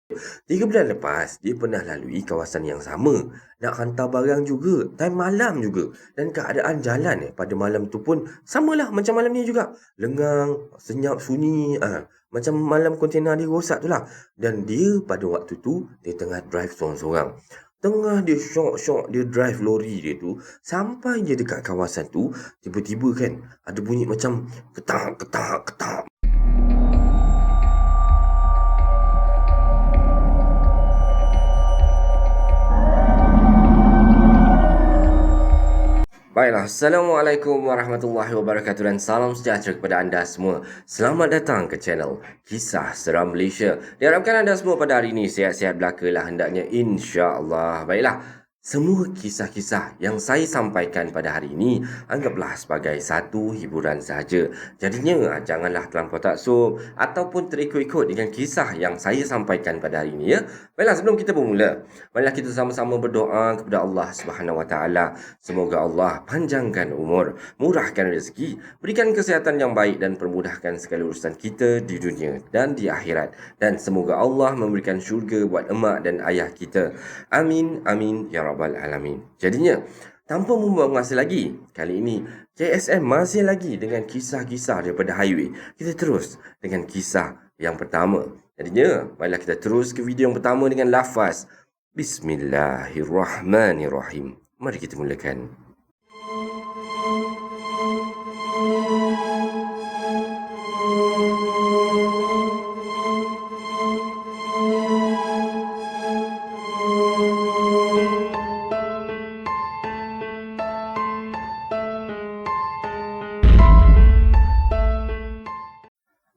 3 bulan lepas, dia pernah lalui kawasan yang sama. Nak hantar barang juga, time malam juga. Dan keadaan jalan pada malam tu pun samalah macam malam ni juga. Lengang, senyap, sunyi. Macam malam kontena dia rosak tu lah. Dan dia pada waktu tu, dia tengah drive seorang-seorang. Tengah dia syok-syok dia drive lori dia tu, sampai je dekat kawasan tu, tiba-tiba kan, ada bunyi macam ketak, ketak, ketak. Baiklah, Assalamualaikum warahmatullahi wabarakatuh dan salam sejahtera kepada anda semua. Selamat datang ke channel Kisah Seram Malaysia. Diharapkan anda semua pada hari ini sihat-sihat belaka lah hendaknya, insya-Allah. Baiklah, semua kisah-kisah yang saya sampaikan pada hari ini anggaplah sebagai satu hiburan sahaja. Jadinya janganlah terlampau taksub ataupun terikut-ikut dengan kisah yang saya sampaikan pada hari ini ya. Baiklah, sebelum kita bermula, marilah kita sama-sama berdoa kepada Allah Subhanahu Wa Taala. Semoga Allah panjangkan umur, murahkan rezeki, berikan kesihatan yang baik dan permudahkan segala urusan kita di dunia dan di akhirat. Dan semoga Allah memberikan syurga buat emak dan ayah kita. Amin, amin, ya Rabbal Alamin. Jadinya, tanpa membuang masa lagi, kali ini KSM masih lagi dengan kisah-kisah daripada highway. Kita terus dengan kisah yang pertama. Jadinya, marilah kita terus ke video yang pertama dengan lafaz Bismillahirrahmanirrahim. Mari kita mulakan.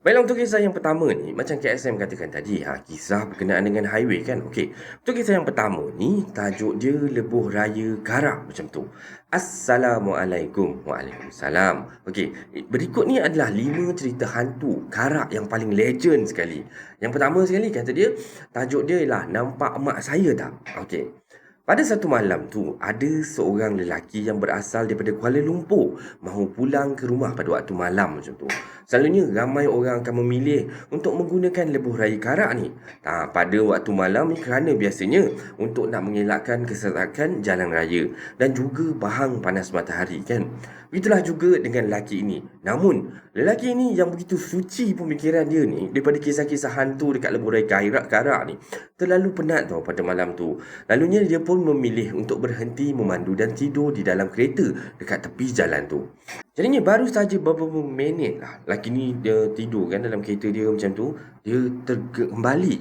Baiklah, untuk kisah yang pertama ni, macam KSM katakan tadi, kisah berkenaan dengan highway kan. Okey, untuk kisah yang pertama ni, tajuk dia Lebuh Raya Karak macam tu. Assalamualaikum. Waalaikumsalam. Okey, berikut ni adalah 5 cerita hantu karak yang paling legend sekali. Yang pertama sekali kata dia, tajuk dia ialah Nampak Mak Saya Tak? Okey. Pada satu malam tu, ada seorang lelaki yang berasal daripada Kuala Lumpur mahu pulang ke rumah pada waktu malam macam tu. Selalunya ramai orang akan memilih untuk menggunakan lebuh raya karak ni pada waktu malam ni kerana biasanya untuk nak mengelakkan kesesakan jalan raya dan juga bahang panas matahari kan. Begitulah juga dengan lelaki ini. Namun, lelaki ini yang begitu suci pemikiran dia ni daripada kisah-kisah hantu dekat lebuh raya karak ni terlalu penat tau pada malam tu. Lalunya dia pun memilih untuk berhenti memandu dan tidur di dalam kereta dekat tepi jalan tu. Jadinya baru saja beberapa minit lah lelaki ni dia tidur kan dalam kereta dia macam tu, dia kembali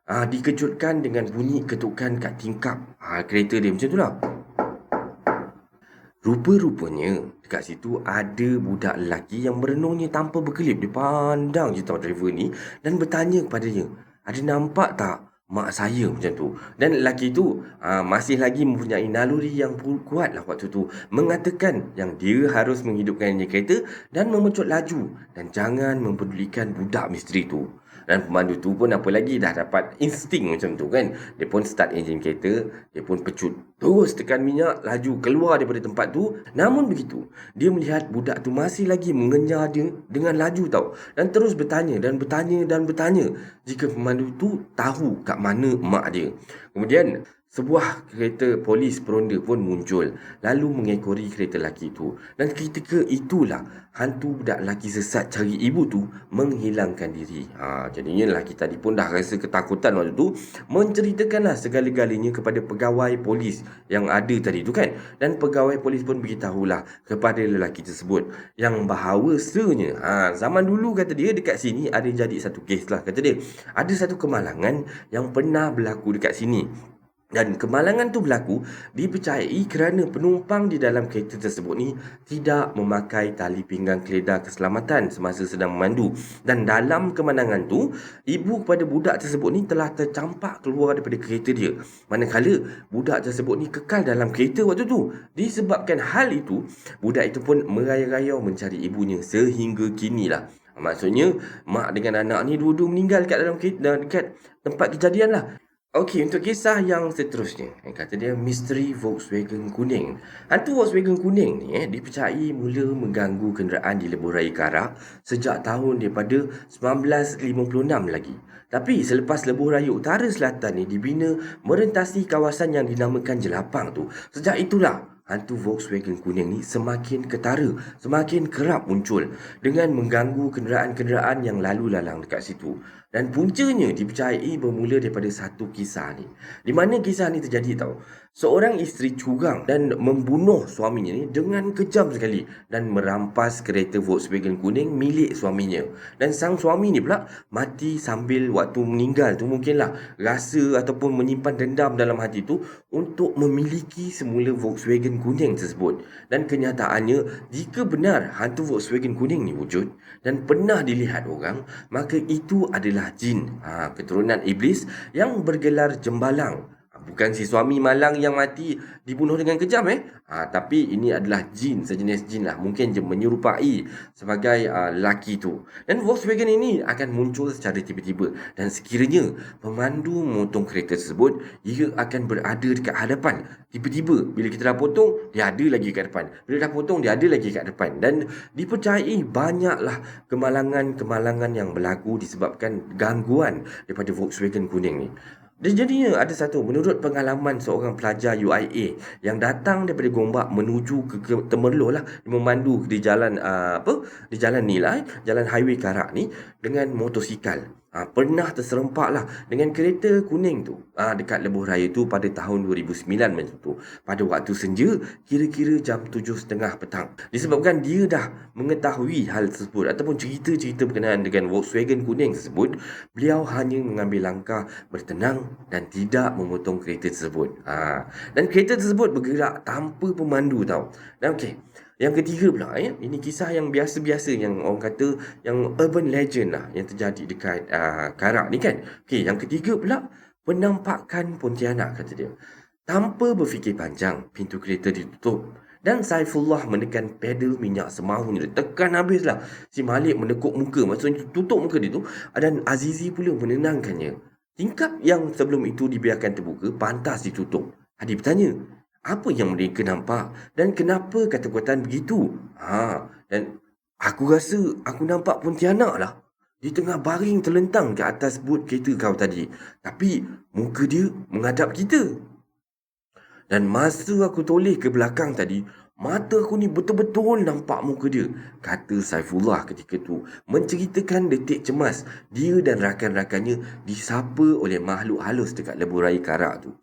dikejutkan dengan bunyi ketukan kat tingkap kereta dia macam tu lah. Rupa-rupanya dekat situ ada budak lelaki yang merenungnya tanpa berkelip. Dia pandang je tau driver ni dan bertanya kepadanya, ada nampak tak mak saya macam tu? Dan lelaki tu masih lagi mempunyai naluri yang kuat lah waktu tu, mengatakan yang dia harus menghidupkan enjin kereta dan memecut laju dan jangan mempedulikan budak misteri tu. Dan pemandu tu pun apa lagi dah dapat insting macam tu kan. Dia pun start enjin kereta, dia pun pecut, terus tekan minyak, laju keluar daripada tempat tu. Namun begitu, dia melihat budak tu masih lagi mengejar dia dengan laju tau. Dan terus bertanya jika pemandu tu tahu kat mana mak dia. Kemudian sebuah kereta polis peronda pun muncul lalu mengekori kereta lelaki tu. Dan ketika itulah hantu budak lelaki sesat cari ibu tu menghilangkan diri. Jadinya lelaki tadi pun dah rasa ketakutan waktu tu, menceritakanlah segala-galanya kepada pegawai polis yang ada tadi tu kan. Dan pegawai polis pun beritahulah kepada lelaki tersebut yang bahawasanya zaman dulu kata dia dekat sini ada jadi satu kes lah kata dia. Ada satu kemalangan yang pernah berlaku dekat sini. Dan kemalangan tu berlaku dipercayai kerana penumpang di dalam kereta tersebut ni tidak memakai tali pinggang keledar keselamatan semasa sedang memandu. Dan dalam kemalangan tu, ibu kepada budak tersebut ni telah tercampak keluar daripada kereta dia. Manakala budak tersebut ni kekal dalam kereta waktu tu. Disebabkan hal itu, budak itu pun merayau-rayau mencari ibunya sehingga kini lah. Maksudnya, mak dengan anak ni dua-dua meninggal dekat dalam kereta, dekat tempat kejadian lah. Okey, untuk kisah yang seterusnya, kata dia misteri Volkswagen kuning. Hantu Volkswagen kuning ni dipercayai mula mengganggu kenderaan di lebuh raya Karak sejak tahun daripada 1956 lagi. Tapi selepas lebuh raya utara selatan ni dibina merentasi kawasan yang dinamakan Jelapang tu, sejak itulah hantu Volkswagen kuning ni semakin ketara, semakin kerap muncul dengan mengganggu kenderaan-kenderaan yang lalu lalang dekat situ. Dan puncanya dipercayai bermula daripada satu kisah ni. Di mana kisah ni terjadi tahu. Seorang isteri curang dan membunuh suaminya ni dengan kejam sekali dan merampas kereta Volkswagen kuning milik suaminya. Dan sang suami ni pula mati sambil waktu meninggal tu mungkinlah rasa ataupun menyimpan dendam dalam hati tu untuk memiliki semula Volkswagen kuning tersebut. Dan kenyataannya jika benar hantu Volkswagen kuning ni wujud dan pernah dilihat orang, maka itu adalah jin, keturunan iblis yang bergelar Jembalang. Bukan si suami malang yang mati dibunuh dengan kejam tapi ini adalah jin, sejenis jin lah. Mungkin je menyerupai sebagai lelaki tu. Dan Volkswagen ini akan muncul secara tiba-tiba. Dan sekiranya pemandu memotong kereta tersebut, ia akan berada dekat hadapan. Tiba-tiba bila kita dah potong, dia ada lagi kat depan. Bila dah potong, dia ada lagi kat depan. Dan dipercayai banyaklah kemalangan-kemalangan yang berlaku disebabkan gangguan daripada Volkswagen kuning ni. Dan jadinya ada satu, menurut pengalaman seorang pelajar UIA yang datang daripada Gombak menuju ke Temerloh lah, memandu di jalan di jalan ni lah, jalan highway Karak ni dengan motosikal. Pernah terserempak lah dengan kereta kuning tu dekat lebuh raya tu pada tahun 2009 macam tu. Pada waktu senja, kira-kira jam 7.30 petang. Disebabkan dia dah mengetahui hal tersebut ataupun cerita-cerita berkenaan dengan Volkswagen kuning tersebut, beliau hanya mengambil langkah bertenang dan tidak memotong kereta tersebut. Dan kereta tersebut bergerak tanpa pemandu tau. Dan okey, yang ketiga pula ini kisah yang biasa-biasa yang orang kata yang urban legend lah yang terjadi dekat Karak ni kan. Okey, yang ketiga pula penampakan Pontianak kata dia. Tanpa berfikir panjang, pintu kereta ditutup dan Saifullah menekan pedal minyak semaunya. Dia tekan habislah. Si Malik menekuk muka, maksudnya tutup muka dia tu, dan Azizi pula menenangkannya. Tingkap yang sebelum itu dibiarkan terbuka, pantas ditutup. Hadi bertanya, apa yang mereka nampak dan kenapa kata-kata begitu? Dan aku rasa aku nampak Pontianak lah. Di tengah baring terlentang ke atas but kereta kau tadi. Tapi muka dia menghadap kita. Dan masa aku toleh ke belakang tadi, mata aku ni betul-betul nampak muka dia. Kata Saifullah ketika tu, menceritakan detik cemas dia dan rakan-rakannya disapa oleh makhluk halus dekat lebuh raya Karak tu.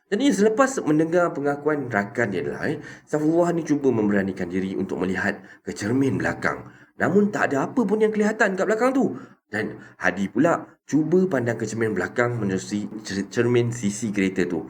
Jadi selepas mendengar pengakuan rakan dia lah, Saifullah ni cuba memberanikan diri untuk melihat ke cermin belakang. Namun tak ada apa pun yang kelihatan kat belakang tu. Dan Hadi pula cuba pandang ke cermin belakang menerusi cermin sisi kereta tu.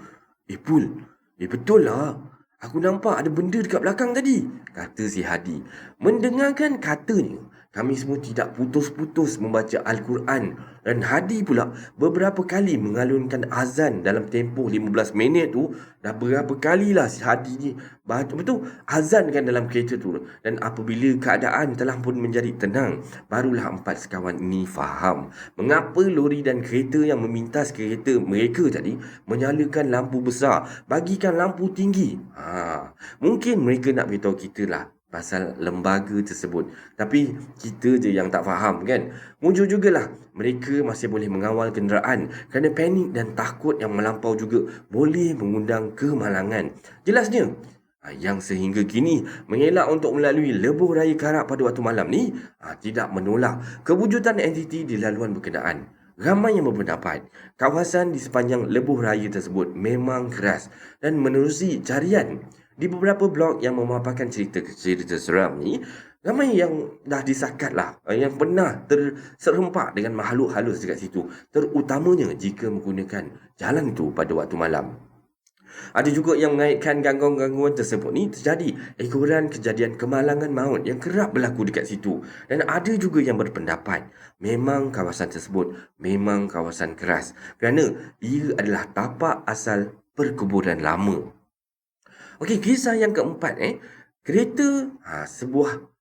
Pul, betul lah. Aku nampak ada benda dekat belakang tadi, kata si Hadi. Mendengarkan katanya, kami semua tidak putus-putus membaca Al-Quran. Dan Hadi pula beberapa kali mengalunkan azan dalam tempoh 15 minit tu. Dah berapa kalilah si Hadi ni baca betul azan kan dalam kereta tu. Dan apabila keadaan telah pun menjadi tenang, barulah empat sekawan ini faham mengapa lori dan kereta yang memintas kereta mereka tadi menyalakan lampu besar, bagikan lampu tinggi. Mungkin mereka nak beritahu kita lah pasal lembaga tersebut. Tapi kita je yang tak faham kan. Muncul jugalah mereka masih boleh mengawal kenderaan kerana panik dan takut yang melampau juga boleh mengundang kemalangan. Jelasnya, yang sehingga kini mengelak untuk melalui lebuh raya Karak pada waktu malam ni tidak menolak kewujudan entiti di laluan berkenaan. Ramai yang berpendapat kawasan di sepanjang lebuh raya tersebut memang keras dan menerusi carian. Di beberapa blog yang memaparkan cerita-cerita seram ni, ramai yang dah disakat lah, yang pernah terserempak dengan makhluk halus dekat situ, terutamanya jika menggunakan jalan itu pada waktu malam. Ada juga yang mengaitkan gangguan-gangguan tersebut ni terjadi ekoran kejadian kemalangan maut yang kerap berlaku dekat situ. Dan ada juga yang berpendapat memang kawasan tersebut memang kawasan keras kerana ia adalah tapak asal perkuburan lama. Okey, kisah yang keempat kereta sebuah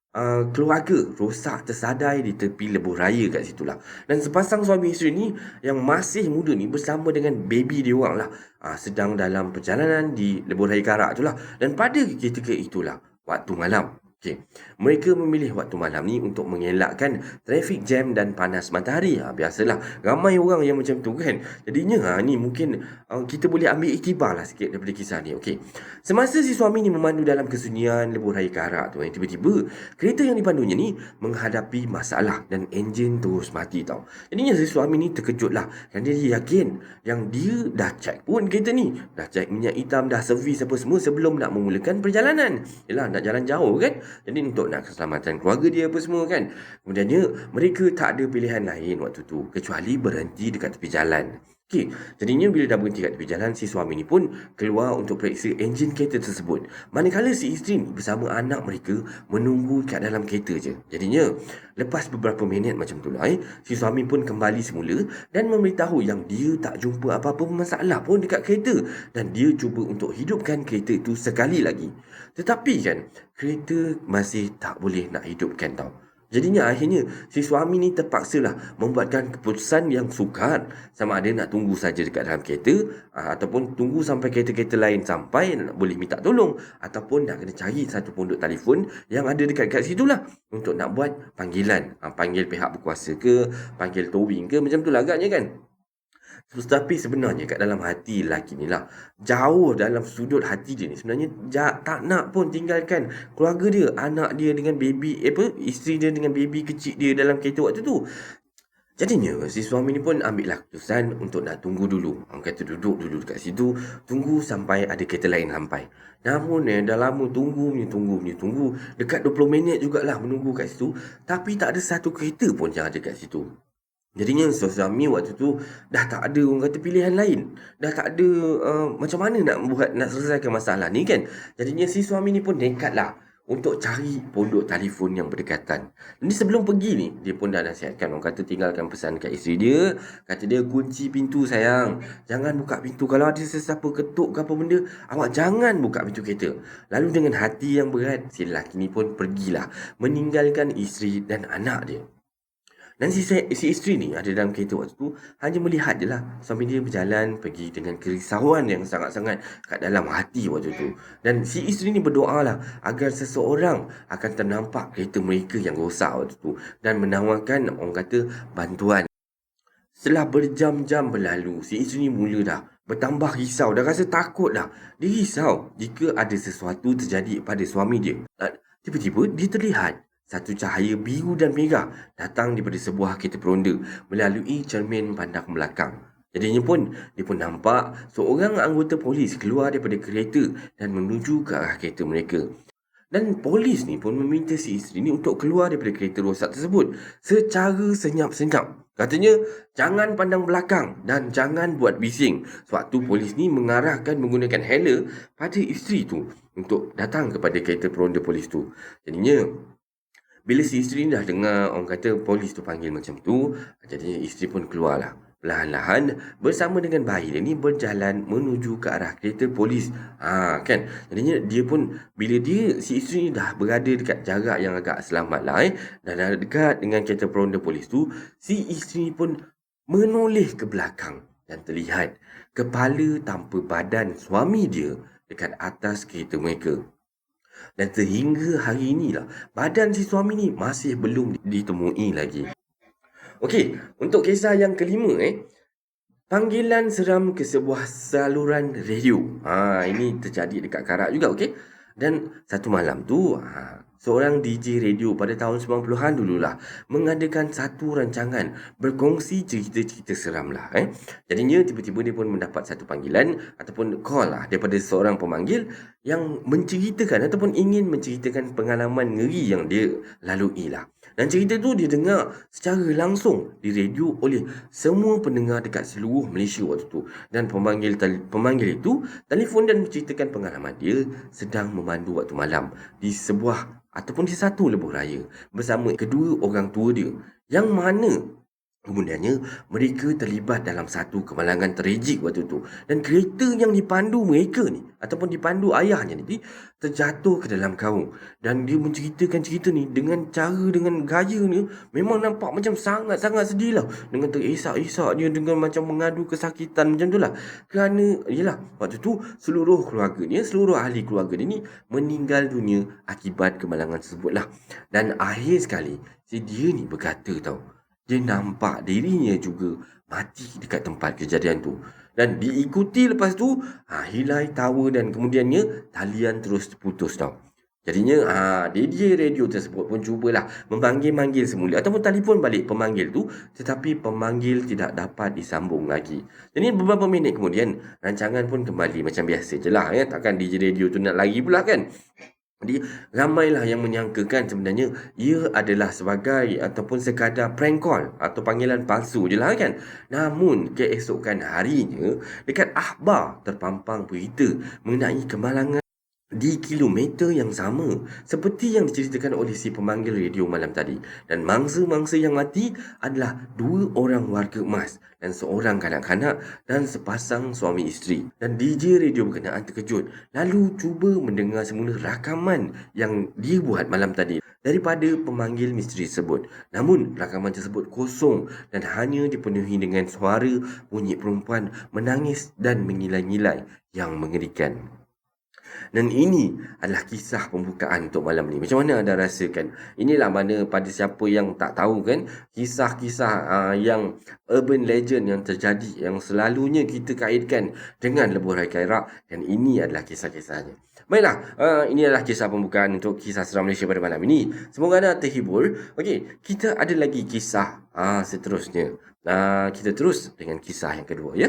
keluarga rosak tersadai di tepi lebuh raya kat situ lah. Dan sepasang suami isteri ni yang masih muda ni bersama dengan baby dia orang lah, sedang dalam perjalanan di lebuh raya Karak tu lah. Dan pada ketika itulah waktu malam. Okey. Mereka memilih waktu malam ni untuk mengelakkan trafik jam dan panas matahari. Biasalah ramai orang yang macam tu kan. Jadinya ni mungkin kita boleh ambil iktibar lah sikit daripada kisah ni. Okey. Semasa si suami ni memandu dalam kesunyian lebuh raya Karak tu, tiba-tiba kereta yang dipandunya ni menghadapi masalah dan enjin terus mati tau. Jadinya si suami ni terkejut lah. Dan dia yakin yang dia dah check pun kereta ni. Dah check minyak hitam, dah servis apa semua sebelum nak memulakan perjalanan. Yelah, nak jalan jauh kan. Jadi untuk nak keselamatan keluarga dia apa semua kan. Kemudiannya mereka tak ada pilihan lain waktu tu kecuali berhenti dekat tepi jalan. Okey, jadinya bila dah berhenti kat tepi jalan, si suami ni pun keluar untuk periksa enjin kereta tersebut. Manakala si isteri ni bersama anak mereka menunggu kat dalam kereta je. Jadinya, lepas beberapa minit macam tu lah, si suami pun kembali semula dan memberitahu yang dia tak jumpa apa-apa masalah pun dekat kereta. Dan dia cuba untuk hidupkan kereta itu sekali lagi. Tetapi kan, kereta masih tak boleh nak hidupkan tau. Jadinya akhirnya si suami ni terpaksalah membuatkan keputusan yang sukar, sama ada nak tunggu saja dekat dalam kereta ataupun tunggu sampai kereta-kereta lain sampai boleh minta tolong, ataupun nak kena cari satu pondok telefon yang ada dekat situ lah untuk nak buat panggilan, panggil pihak berkuasa ke, panggil towing ke, macam tu lah agaknya kan. Tetapi sebenarnya kat dalam hati lelaki ni lah, jauh dalam sudut hati dia ni sebenarnya tak nak pun tinggalkan keluarga dia, anak dia dengan baby, isteri dia dengan baby kecil dia dalam kereta waktu tu. Jadinya si suami ni pun ambil lah keputusan untuk nak tunggu dulu. Orang kata duduk dulu dekat situ, tunggu sampai ada kereta lain sampai. Namun dah lama tunggu. Dekat 20 minit jugalah menunggu kat situ, tapi tak ada satu kereta pun yang ada kat situ. Jadinya suami waktu tu dah tak ada orang kata pilihan lain. Dah tak ada macam mana nak selesaikan masalah ni kan. Jadinya si suami ni pun nekat lah untuk cari pondok telefon yang berdekatan. Jadi sebelum pergi ni, dia pun dah nasihatkan, orang kata tinggalkan pesan kat isteri dia. Kata dia, kunci pintu sayang. Jangan buka pintu. Kalau ada sesiapa ketuk ke apa benda, awak jangan buka pintu kereta. Lalu dengan hati yang berat, si lelaki ni pun pergilah meninggalkan isteri dan anak dia. Dan si isteri ni ada dalam kereta waktu tu hanya melihat je lah suami dia berjalan pergi dengan kerisauan yang sangat-sangat kat dalam hati waktu tu. Dan si isteri ni berdoa lah agar seseorang akan ternampak kereta mereka yang rosak waktu tu dan menawarkan orang kata bantuan. Setelah berjam-jam berlalu, si isteri ni mula dah bertambah risau, dah rasa takut dah. Dia risau jika ada sesuatu terjadi pada suami dia. Tiba-tiba dia terlihat satu cahaya biru dan merah datang daripada sebuah kereta peronda melalui cermin pandang belakang. Jadinya pun, dia pun nampak seorang anggota polis keluar daripada kereta dan menuju ke arah kereta mereka. Dan polis ni pun meminta si isteri ni untuk keluar daripada kereta rosak tersebut secara senyap-senyap. Katanya, jangan pandang belakang dan jangan buat bising. Sewaktu polis ni mengarahkan menggunakan helm pada isteri tu untuk datang kepada kereta peronda polis tu. Jadinya, bila si isteri dah dengar orang kata polis tu panggil macam tu, jadinya isteri pun keluarlah. Perlahan-lahan bersama dengan bayi dia ni berjalan menuju ke arah kereta polis. Kan. Jadinya dia pun bila si isteri ni dah berada dekat jarak yang agak selamat lah dan dah dekat dengan kereta peronda polis tu, si isteri pun menoleh ke belakang dan terlihat kepala tanpa badan suami dia dekat atas kereta mereka. Dan sehingga hari inilah badan si suami ni masih belum ditemui lagi. Okey, untuk kisah yang kelima panggilan seram ke sebuah saluran radio. Ini terjadi dekat Karak juga, okey. Dan satu malam tu, seorang DJ radio pada tahun 90-an dululah mengadakan satu rancangan berkongsi cerita-cerita seram lah. Jadinya tiba-tiba dia pun mendapat satu panggilan ataupun call lah daripada seorang pemanggil yang menceritakan ataupun ingin menceritakan pengalaman ngeri yang dia lalui lah. Dan cerita tu dia dengar secara langsung di radio oleh semua pendengar dekat seluruh Malaysia waktu tu. Dan pemanggil itu telefon dan menceritakan pengalaman dia sedang memandu waktu malam di sebuah ataupun di satu lebuh raya bersama kedua orang tua dia, yang mana Kemudiannya, mereka terlibat dalam satu kemalangan tragik waktu tu. Dan kereta yang dipandu mereka ni, ataupun dipandu ayahnya ni, terjatuh ke dalam kaum. Dan dia menceritakan cerita ni dengan gaya ni, memang nampak macam sangat-sangat sedih lah. Dengan terisak-isak dia, dengan macam mengadu kesakitan macam tu lah. Kerana, yelah, waktu tu seluruh keluarganya, seluruh ahli keluarga dia ni meninggal dunia akibat kemalangan tersebut lah. Dan akhir sekali, si dia ni berkata tau, dia nampak dirinya juga mati dekat tempat kejadian tu. Dan diikuti lepas tu, Hilai tawa dan kemudiannya talian terus terputus tau. Jadinya DJ radio tersebut pun cubalah memanggil-manggil semula ataupun telefon balik pemanggil tu, tetapi pemanggil tidak dapat disambung lagi. Jadi beberapa minit kemudian rancangan pun kembali macam biasa je lah ya. Takkan DJ radio tu nak lagi pula kan. Jadi ramailah yang menyangkakan sebenarnya ia adalah sebagai ataupun sekadar prank call atau panggilan palsu je lah kan. Namun keesokan harinya dekat akhbar terpampang berita mengenai kemalangan di kilometer yang sama seperti yang diceritakan oleh si pemanggil radio malam tadi. Dan mangsa-mangsa yang mati adalah 2 orang warga emas dan seorang kanak-kanak dan sepasang suami isteri. Dan DJ radio berkenaan terkejut lalu cuba mendengar semula rakaman yang dia buat malam tadi daripada pemanggil misteri tersebut. Namun rakaman tersebut kosong dan hanya dipenuhi dengan suara bunyi perempuan menangis dan mengilai-ngilai yang mengerikan. Dan ini adalah kisah pembukaan untuk malam ni. Macam mana anda rasakan? Inilah mana pada siapa yang tak tahu kan, kisah-kisah yang urban legend yang terjadi, yang selalunya kita kaitkan dengan lebuh Raya Kairak. Dan ini adalah kisah-kisahnya. Baiklah, ini adalah kisah pembukaan untuk kisah seram Malaysia pada malam ini. Semoga anda terhibur. Okey, kita ada lagi kisah seterusnya. Kita terus dengan kisah yang kedua ya.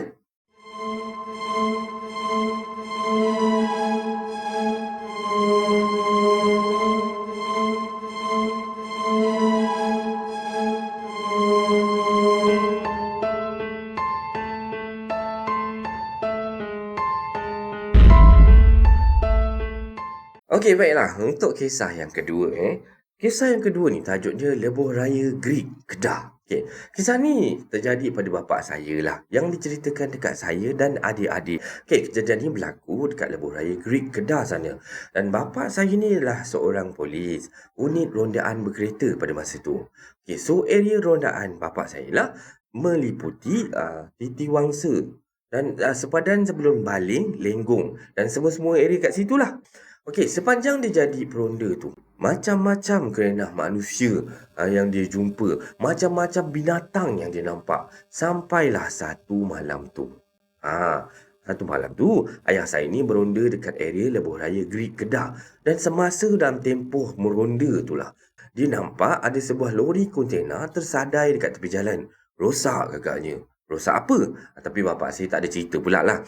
Okey, baiklah. Untuk kisah yang kedua Kisah yang kedua ni tajuknya Lebuh Raya Greek Kedah. Okey, kisah ni terjadi pada bapa saya lah, yang diceritakan dekat saya dan adik-adik. Okey, kejadian ni berlaku dekat Lebuh Raya Greek Kedah sana. Dan bapa saya ni adalah seorang polis unit rondaan berkereta pada masa tu. Okey, so area rondaan bapa saya lah meliputi Titi Wangsa dan sepadan sebelum Baling, Lenggong dan semua-semua area kat situ lah. Okey, sepanjang dia jadi peronda tu, macam-macam kerenah manusia yang dia jumpa, macam-macam binatang yang dia nampak. Sampailah satu malam tu. Satu malam tu, ayah saya ni beronda dekat area Lebuh Raya Greek Kedah. Dan semasa dalam tempoh meronda tu lah, dia nampak ada sebuah lori kontena tersadai dekat tepi jalan. Rosak agaknya. Rosak apa? Tapi bapa saya tak ada cerita pula lah.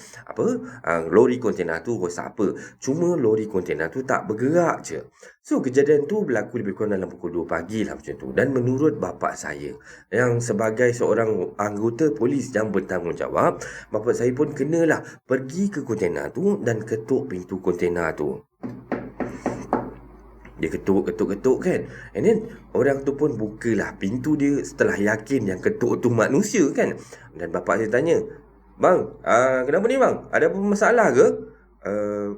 Lori kontena tu rosak apa? Cuma lori kontena tu tak bergerak je. So, kejadian tu berlaku lebih kurang dalam pukul 2 pagi lah macam tu. Dan menurut bapa saya, yang sebagai seorang anggota polis yang bertanggungjawab, bapa saya pun kenalah pergi ke kontena tu dan ketuk pintu kontena tu. Dia ketuk kan. And then orang tu pun bukalah pintu dia setelah yakin yang ketuk tu manusia kan. Dan bapak saya tanya, "Bang, kenapa ni bang? Ada apa masalah ke?"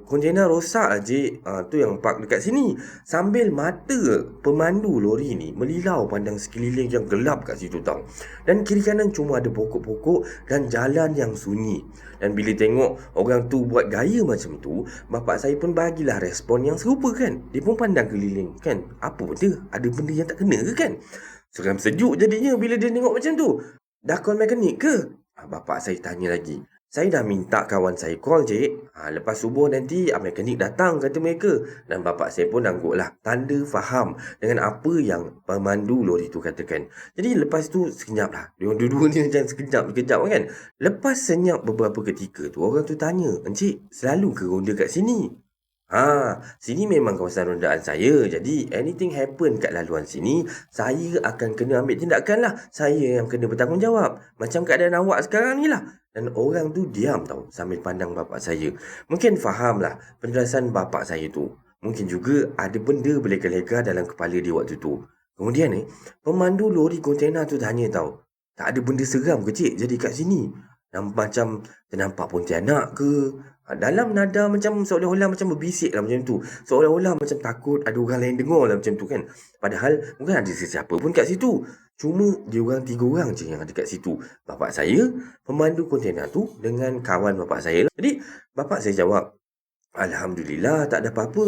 Kontena rosak lah cik. Tu yang park dekat sini. Sambil mata pemandu lori ni melilau pandang sekeliling yang gelap kat situ tau. Dan kiri kanan cuma ada pokok-pokok dan jalan yang sunyi. Dan bila tengok orang tu buat gaya macam tu, bapak saya pun bagilah respon yang serupa kan. Dia pun pandang keliling kan. Apa benda? Ada benda yang tak kena ke kan? Seram sejuk jadinya bila dia tengok macam tu. Dah call mekanik ke? Bapak saya tanya lagi. Saya dah minta kawan saya call cik. Lepas subuh nanti mekanik datang kata mereka. Dan bapak saya pun angguklah tanda faham dengan apa yang pemandu lori tu katakan. Jadi lepas tu sekejap lah. Dia dua-dua ni macam sekejap kan. Lepas senyap beberapa ketika tu orang tu tanya, "Encik selalu ke ronda kat sini?" Sini memang kawasan rondaan saya. Jadi anything happen kat laluan sini, saya akan kena ambil tindakan lah. Saya yang kena bertanggungjawab. Macam keadaan awak sekarang ni lah. Dan orang tu diam tau sambil pandang bapak saya. Mungkin faham lah penjelasan bapak saya tu. Mungkin juga ada benda berlega-lega dalam kepala dia waktu tu. Kemudian pemandu lori kontena tu tanya tau, tak ada benda seram ke cik jadi kat sini? Macam ternampak pontianak ke? Dalam nada macam seolah-olah macam berbisik lah macam tu. Seolah-olah macam takut ada orang lain dengar lah macam tu kan. Padahal bukan ada sesiapa pun kat situ. Cuma dia orang 3 orang je yang ada kat situ. Bapak saya, pemandu kontena tu dengan kawan bapak saya lah. Jadi bapak saya jawab, Alhamdulillah tak ada apa-apa.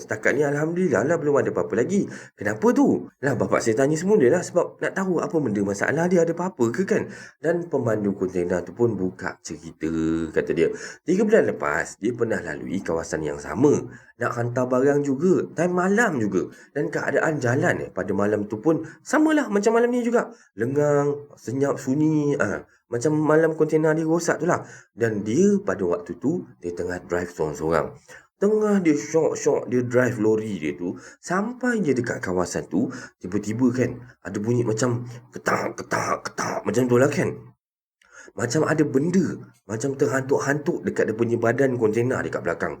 Setakat ni Alhamdulillah lah belum ada apa-apa lagi. Kenapa tu? Lah bapak saya tanya semula lah sebab nak tahu apa benda masalah dia, ada apa-apa ke kan. Dan pemandu kontena tu pun buka cerita, kata dia. 3 bulan lepas dia pernah lalui kawasan yang sama. Nak hantar barang juga. Time malam juga. Dan keadaan jalan pada malam tu pun samalah macam malam ni juga. Lengang, senyap, sunyi. Macam malam kontena dia rosak tu lah. Dan dia pada waktu tu dia tengah drive seorang-seorang. Tengah dia syok-syok dia drive lori dia tu. Sampai dia dekat kawasan tu, tiba-tiba kan ada bunyi macam ketak macam tu lah kan. Macam ada benda macam terhantuk-hantuk dekat dia punya badan kontena dekat belakang.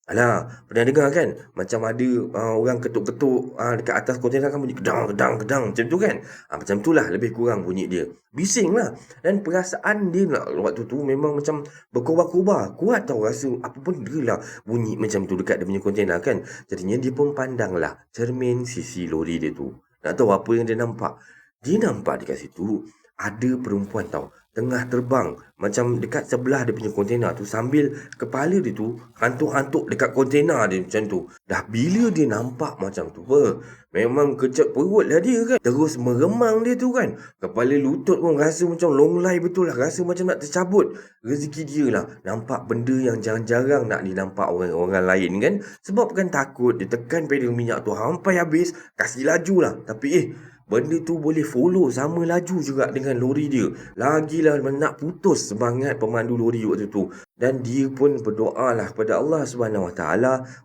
Alah, pernah dengar kan? Macam ada orang ketuk-ketuk dekat atas kontena kan bunyi kedang macam tu kan? Macam tu lah lebih kurang bunyi dia. Bising lah. Dan perasaan dia nak waktu tu memang macam berkobar-kobar. Kuat tau rasa apa benda lah bunyi macam tu dekat dia punya kontena kan? Jadinya dia pun pandang lah cermin sisi lori dia tu. Nak tahu apa yang dia nampak? Dia nampak dekat situ ada perempuan tau. Tengah terbang macam dekat sebelah dia punya kontena tu sambil kepala dia tu hantuk-hantuk dekat kontena dia macam tu. Dah bila dia nampak macam tu memang kejap perut lah dia kan. Terus meremang dia tu kan. Kepala lutut pun rasa macam longlai betul lah. Rasa macam nak tercabut rezeki dia lah. Nampak benda yang jarang-jarang nak dinampak orang-orang lain kan. Sebab kan takut dia tekan pedal minyak tu sampai habis. Kasih laju lah. Tapi benda tu boleh follow sama laju juga dengan lori dia. Lagilah nak putus semangat pemandu lori waktu tu. Dan dia pun berdoa lah kepada Allah SWT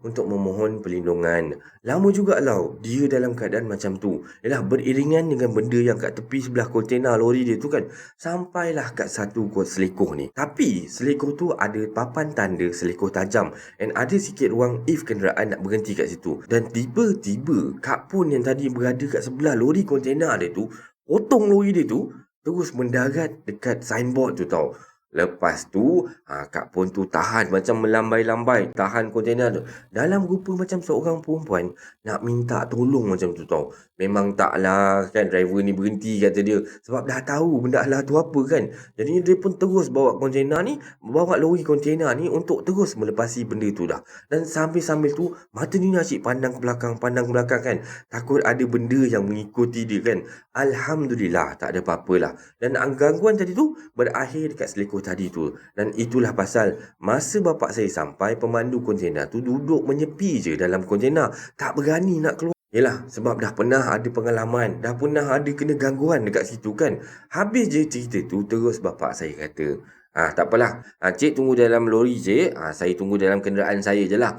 untuk memohon perlindungan. Lama jugalah dia dalam keadaan macam tu. Yalah, beriringan dengan benda yang kat tepi sebelah kontena lori dia tu kan. Sampailah kat satu selekoh ni. Tapi selekoh tu ada papan tanda selekoh tajam. And ada sikit ruang if kenderaan nak berhenti kat situ. Dan tiba-tiba Kak Pun yang tadi berada kat sebelah lori kontena dia tu, potong lori dia tu, terus mendarat dekat signboard tu tau. Lepas tu Kak Pun tu tahan macam melambai-lambai, tahan kontena tu. Dalam rupa macam seorang perempuan nak minta tolong macam tu tau. Memang taklah kan driver ni berhenti kata dia. Sebab dah tahu benda lah tu apa kan. Jadi dia pun terus bawa kontena ni, bawa lori kontena ni untuk terus melepasi benda tu dah. Dan sambil-sambil tu mata ni asyik pandang ke belakang kan. Takut ada benda yang mengikuti dia kan. Alhamdulillah tak ada apa-apa lah. Dan gangguan tadi tu berakhir dekat selekoh tadi tu. Dan itulah pasal masa bapak saya sampai, pemandu kontena tu duduk menyepi je dalam kontena. Tak berani nak keluar. Yelah, sebab dah pernah ada pengalaman, dah pernah ada kena gangguan dekat situ kan. Habis je cerita tu, terus bapak saya kata, tak apalah, cik tunggu dalam lori cik, saya tunggu dalam kenderaan saya je lah.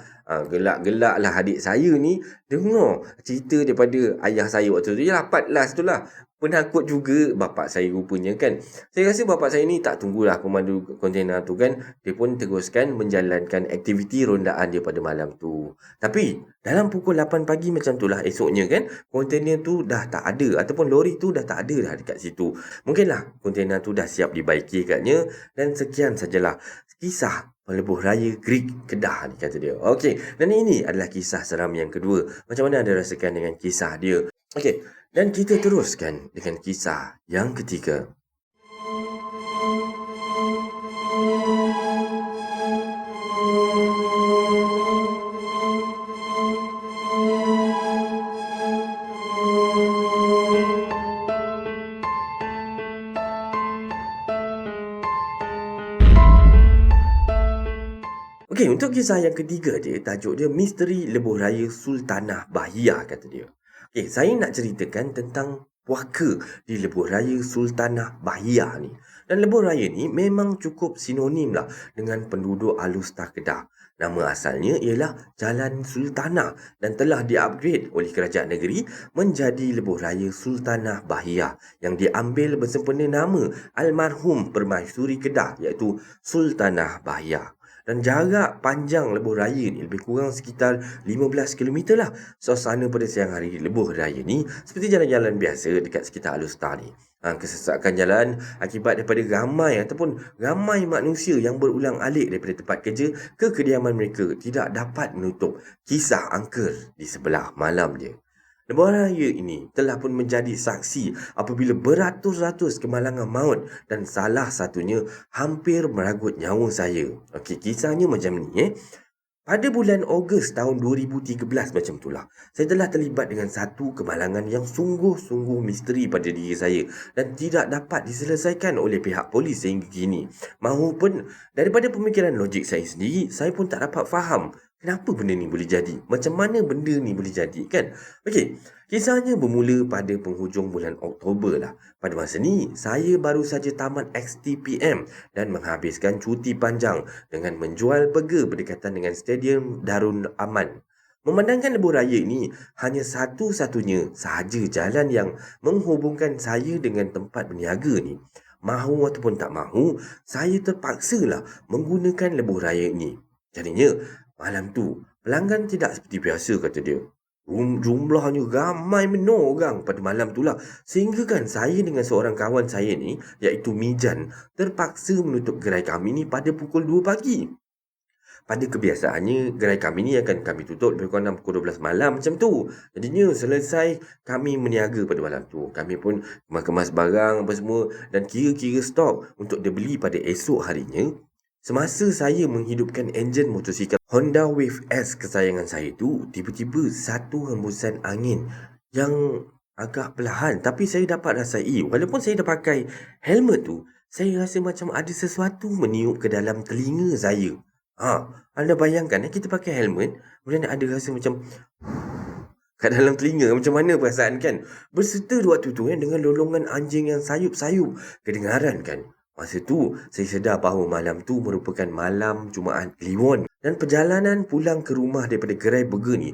Gelak-gelak lah adik saya ni dengar cerita daripada ayah saya waktu tu. Yelah, part last tu lah. Penakut juga bapak saya rupanya kan. Saya rasa bapak saya ni tak tunggulah pemandu kontena tu kan. Dia pun teruskan menjalankan aktiviti rondaan dia pada malam tu. Tapi dalam pukul 8 pagi macam tu lah esoknya kan, kontena tu dah tak ada. Ataupun lori tu dah tak ada dah dekat situ. Mungkinlah kontena tu dah siap dibaiki katnya. Dan sekian sajalah kisah Pelebuh Raya Greek Kedah ni kata dia. Okey, dan ini adalah kisah seram yang kedua. Macam mana anda rasakan dengan kisah dia? Okey, dan kita teruskan dengan kisah yang ketiga. Okey, untuk kisah yang ketiga dia, tajuk dia Misteri Lebuh Raya Sultanah Bahia kata dia. Okey, saya nak ceritakan tentang puaka di Lebuh Raya Sultanah Bahia ni. Dan Lebuh Raya ni memang cukup sinonim lah dengan penduduk Alustah Kedah. Nama asalnya ialah Jalan Sultanah dan telah di-upgrade oleh kerajaan negeri menjadi Lebuh Raya Sultanah Bahia yang diambil bersempena nama almarhum Permaisuri Kedah iaitu Sultanah Bahia. Dan jarak panjang lebuh raya ni lebih kurang sekitar 15 km lah. Suasana pada siang hari lebuh raya ni seperti jalan-jalan biasa dekat sekitar Alustar ni. Kesesakan jalan akibat daripada ramai manusia yang berulang-alik daripada tempat kerja ke kediaman mereka tidak dapat menutup kisah angker di sebelah malam dia. Lebuh raya ini telah pun menjadi saksi apabila beratus-ratus kemalangan maut dan salah satunya hampir meragut nyawa saya. Okey, kisahnya macam ni. Pada bulan Ogos tahun 2013 macam itulah, saya telah terlibat dengan satu kemalangan yang sungguh-sungguh misteri pada diri saya dan tidak dapat diselesaikan oleh pihak polis sehingga kini. Mahupun daripada pemikiran logik saya sendiri, saya pun tak dapat faham kenapa benda ni boleh jadi. Macam mana benda ni boleh jadi, kan? Okey, kisahnya bermula pada penghujung bulan Oktober lah. Pada masa ni, saya baru saja tamat XTPM dan menghabiskan cuti panjang dengan menjual burger berdekatan dengan Stadium Darul Aman. Memandangkan lebuh raya ini hanya satu-satunya sahaja jalan yang menghubungkan saya dengan tempat berniaga ni. Mahu ataupun tak mahu, saya terpaksalah menggunakan lebuh raya ini. Jadinya, malam tu, pelanggan tidak seperti biasa, kata dia. Jumlahnya ramai menor orang pada malam tu lah. Sehingga kan saya dengan seorang kawan saya ni, iaitu Mijan, terpaksa menutup gerai kami ni pada pukul 2 pagi. Pada kebiasaannya, gerai kami ni akan kami tutup lebih kurang pukul 12 malam macam tu. Jadinya selesai kami meniaga pada malam tu. Kami pun kemas-kemas barang apa semua dan kira-kira stok untuk dibeli pada esok harinya. Semasa saya menghidupkan enjin motosikal Honda Wave S kesayangan saya tu, tiba-tiba satu hembusan angin yang agak perlahan tapi saya dapat rasai. Walaupun saya dah pakai helmet tu, saya rasa macam ada sesuatu meniup ke dalam telinga saya. Anda bayangkan kita pakai helmet, kemudian ada rasa macam kat dalam telinga, macam mana perasaan kan? Berserta waktu tu dengan lolongan anjing yang sayup-sayup kedengaran kan. Masa tu, saya sedar bahawa malam tu merupakan malam Jumaat Kliwon dan perjalanan pulang ke rumah daripada gerai burger ni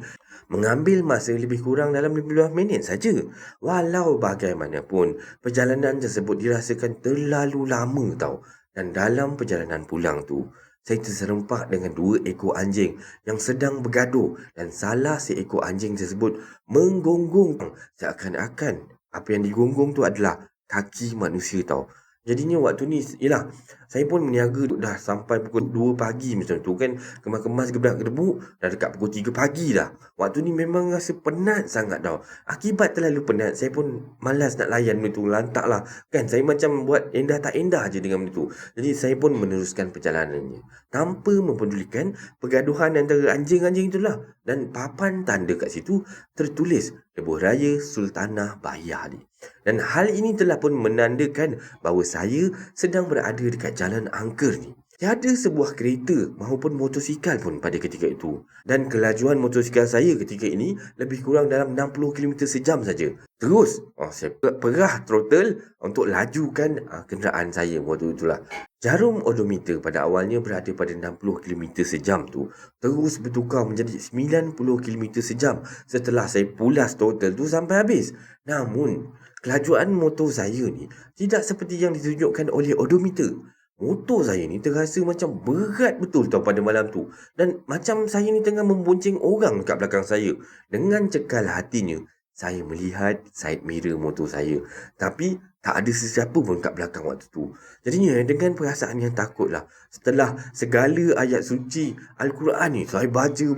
mengambil masa lebih kurang dalam 15 minit saja. Walau bagaimanapun, perjalanan tersebut dirasakan terlalu lama tau. Dan dalam perjalanan pulang tu, saya terserempak dengan 2 ekor anjing yang sedang bergaduh dan salah seekor anjing tersebut menggonggong seakan-akan apa yang digonggong tu adalah kaki manusia tau. Jadinya waktu ni, saya pun meniaga dah sampai pukul 2 pagi macam tu kan. Kemas-kemas gebrak-gebuk dah dekat pukul 3 pagi dah. Waktu ni memang rasa penat sangat tau. Akibat terlalu penat, saya pun malas nak layan benda tu. Lantak lah kan. Saya macam buat endah tak endah je dengan benda tu. Jadi saya pun meneruskan perjalanannya tanpa mempedulikan pergaduhan antara anjing-anjing itulah. Dan papan tanda kat situ tertulis Lebuh Raya Sultanah Bahiyah ni. Dan hal ini telah pun menandakan bahawa saya sedang berada dekat jalan angker ni. Tiada sebuah kereta maupun motosikal pun pada ketika itu. Dan kelajuan motosikal saya ketika ini lebih kurang dalam 60 km sejam saja. Terus, saya perah throttle untuk lajukan kenderaan saya waktu itulah. Jarum odometer pada awalnya berada pada 60 km sejam tu terus bertukar menjadi 90 km sejam setelah saya pulas throttle tu sampai habis. Namun, kelajuan motor saya ni tidak seperti yang ditunjukkan oleh odometer. Motor saya ni terasa macam berat betul tau pada malam tu. Dan macam saya ni tengah membonceng orang dekat belakang saya. Dengan cekal hatinya, saya melihat side mirror motor saya. Tapi tak ada sesiapa pun kat belakang waktu tu. Jadinya dengan perasaan yang takut lah. Setelah segala ayat suci Al-Quran ni, saya baca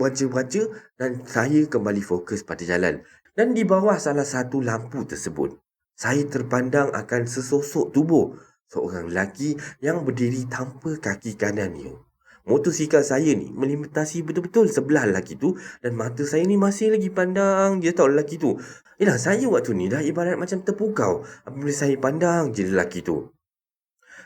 dan saya kembali fokus pada jalan. Dan di bawah salah satu lampu tersebut, saya terpandang akan sesosok tubuh seorang lelaki yang berdiri tanpa kaki kanannya. Motosikal saya ni melintasi betul-betul sebelah lelaki tu dan mata saya ni masih lagi pandang je tau lelaki tu. Saya waktu ni dah ibarat macam terpukau apabila saya pandang je lelaki tu.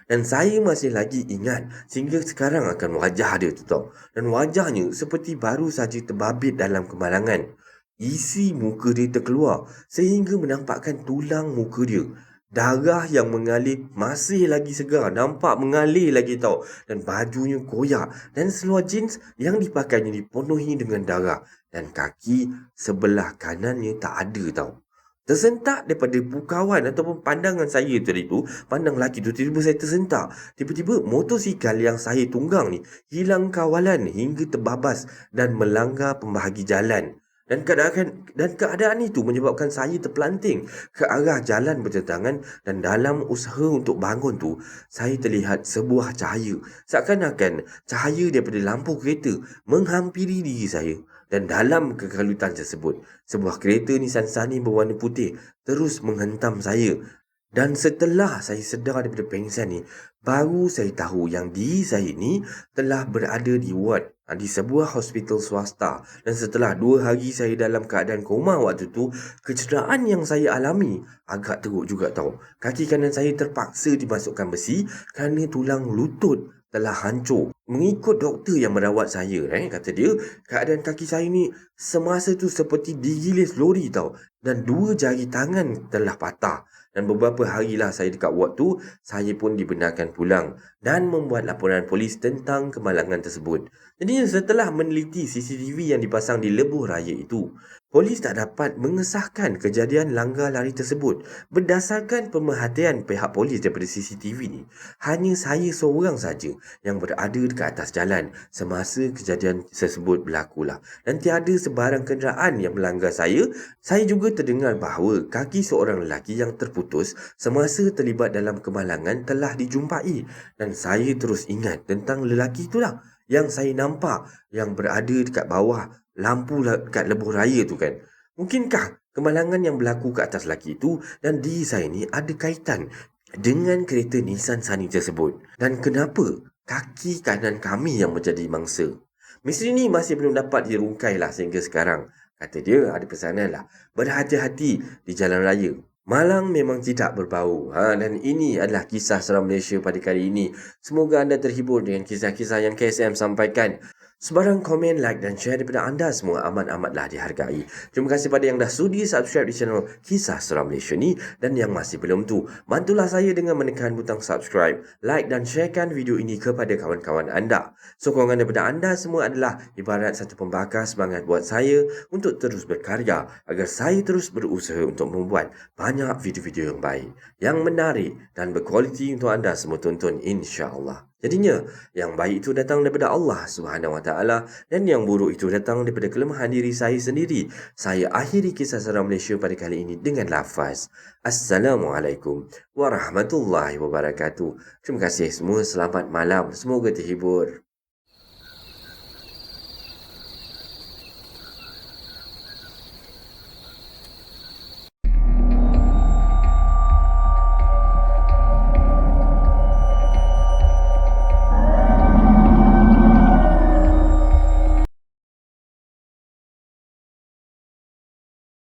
Dan saya masih lagi ingat sehingga sekarang akan wajah dia tu tau. Dan wajahnya seperti baru saja terbabit dalam kemalangan. Isi muka dia terkeluar sehingga menampakkan tulang muka dia. Darah yang mengalir masih lagi segar, nampak mengalir lagi tau. Dan bajunya koyak dan seluar jeans yang dipakainya dipenuhi dengan darah. Dan kaki sebelah kanannya tak ada tau. Tersentak daripada pukauan ataupun pandangan saya tadi tu, pandang lelaki tu, tiba-tiba saya tersentak. Tiba-tiba motosikal yang saya tunggang ni hilang kawalan hingga terbabas dan melanggar pembahagi jalan. Dan keadaan itu menyebabkan saya terpelanting ke arah jalan bertentangan, dan dalam usaha untuk bangun tu, saya terlihat sebuah cahaya. Seakan-akan cahaya daripada lampu kereta menghampiri diri saya. Dan dalam kekalutan tersebut, sebuah kereta Nissan Sunny berwarna putih terus menghentam saya. Dan setelah saya sedar daripada pengsan ni, baru saya tahu yang diri saya ni telah berada di ward di sebuah hospital swasta. Dan setelah 2 hari saya dalam keadaan koma waktu tu, kecederaan yang saya alami agak teruk juga tau. Kaki kanan saya terpaksa dimasukkan besi kerana tulang lutut telah hancur. Mengikut doktor yang merawat saya, kata dia, keadaan kaki saya ni semasa tu seperti digilis lori tau. Dan 2 jari tangan telah patah. Dan beberapa harilah saya dekat ward tu, saya pun dibenarkan pulang dan membuat laporan polis tentang kemalangan tersebut. Jadi setelah meneliti CCTV yang dipasang di lebuh raya itu, polis tak dapat mengesahkan kejadian langgar lari tersebut. Berdasarkan pemerhatian pihak polis daripada CCTV ni, hanya saya seorang saja yang berada dekat atas jalan semasa kejadian tersebut berlakulah. Dan tiada sebarang kenderaan yang melanggar saya. Saya juga terdengar bahawa kaki seorang lelaki yang terputus semasa terlibat dalam kemalangan telah dijumpai. Dan saya terus ingat tentang lelaki itulah yang saya nampak yang berada dekat bawah lampu dekat lebuh raya tu kan. Mungkinkah kemalangan yang berlaku ke atas lelaki itu dan diri saya ni ada kaitan dengan kereta Nissan Sunny tersebut? Dan kenapa kaki kanan kami yang menjadi mangsa? Misteri ni masih belum dapat dirungkai lah sehingga sekarang. Kata dia ada pesanan lah, berhati-hati di jalan raya. Malang memang tidak berbau. Dan ini adalah kisah seram Malaysia pada kali ini. Semoga anda terhibur dengan kisah-kisah yang KSM sampaikan. Sebarang komen, like dan share daripada anda semua amat-amatlah dihargai. Terima kasih pada yang dah sudi subscribe di channel Kisah Seram Malaysia ni. Dan yang masih belum tu, bantulah saya dengan menekan butang subscribe, like dan sharekan video ini kepada kawan-kawan anda. Sokongan daripada anda semua adalah ibarat satu pembakar semangat buat saya untuk terus berkarya, agar saya terus berusaha untuk membuat banyak video-video yang baik, yang menarik dan berkualiti untuk anda semua tonton, insya-Allah. Jadinya, yang baik itu datang daripada Allah Subhanahu Wa Taala dan yang buruk itu datang daripada kelemahan diri saya sendiri. Saya akhiri kisah seram Malaysia pada kali ini dengan lafaz Assalamualaikum warahmatullahi wabarakatuh. Terima kasih semua, selamat malam. Semoga terhibur.